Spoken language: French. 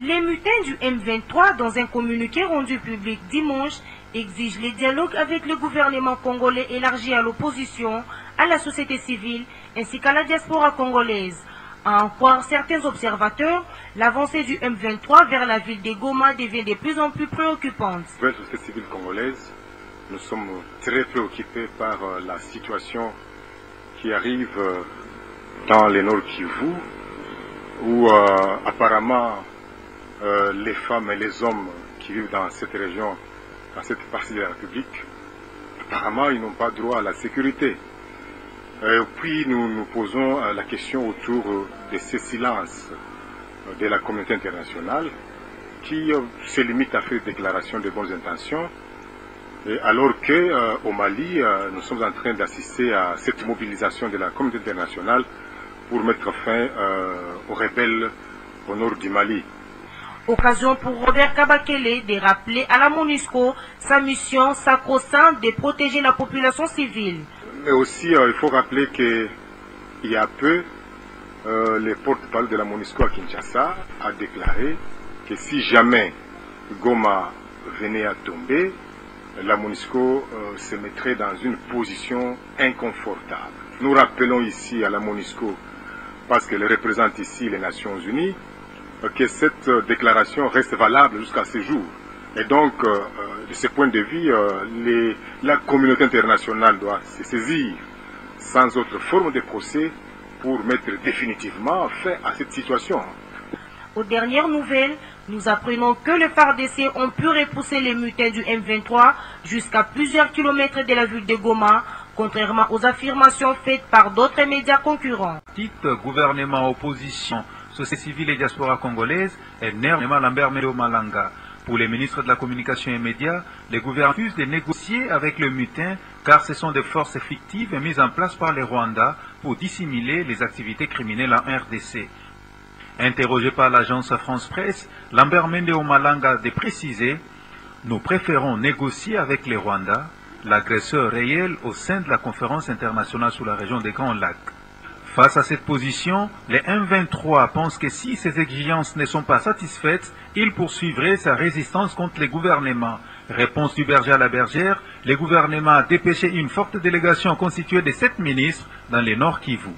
Les mutins du M23, dans un communiqué rendu public dimanche, exigent les dialogues avec le gouvernement congolais élargi à l'opposition, à la société civile ainsi qu'à la diaspora congolaise. À en croire certains observateurs, l'avancée du M23 vers la ville de Goma devient de plus en plus préoccupante. La société civile congolaise, nous sommes très préoccupés par la situation qui arrive dans le Nord Kivu, où apparemment les femmes et les hommes qui vivent dans cette région, dans cette partie de la République, apparemment ils n'ont pas droit à la sécurité. Puis nous nous posons la question autour de ces silences de la communauté internationale qui se limite à faire des déclarations de bonnes intentions, alors qu'au Mali, nous sommes en train d'assister à cette mobilisation de la communauté internationale pour mettre fin aux rebelles au nord du Mali. Occasion pour Robert Kabakele de rappeler à la MONUSCO sa mission sacro-sainte de protéger la population civile. Mais aussi, il faut rappeler qu'il y a peu, le porte-parole de la MONUSCO à Kinshasa a déclaré que si jamais Goma venait à tomber, la MONUSCO se mettrait dans une position inconfortable. Nous rappelons ici à la MONUSCO, parce qu'elle représente ici les Nations Unies, que cette déclaration reste valable jusqu'à ce jour. Et donc, de ce point de vue, la communauté internationale doit se saisir sans autre forme de procès pour mettre définitivement fin à cette situation. Aux dernières nouvelles, nous apprenons que les FARDC ont pu repousser les mutins du M23 jusqu'à plusieurs kilomètres de la ville de Goma, contrairement aux affirmations faites par d'autres médias concurrents. Titre gouvernement, opposition, société civile et diaspora congolaise et Nerma Lambert Melo Malanga. Pour les ministres de la communication et médias, les gouvernements refusent de négocier avec le mutin car ce sont des forces fictives mises en place par les Rwandais pour dissimuler les activités criminelles en RDC. Interrogé par l'agence France Presse, Lambert Mende Malanga a précisé « Nous préférons négocier avec les Rwandais, l'agresseur réel au sein de la conférence internationale sur la région des Grands Lacs. » Face à cette position, les M23 pensent que si ces exigences ne sont pas satisfaites, ils poursuivraient sa résistance contre les gouvernements. Réponse du berger à la bergère, le gouvernement a dépêché une forte délégation constituée de 7 ministres dans le Nord Kivu.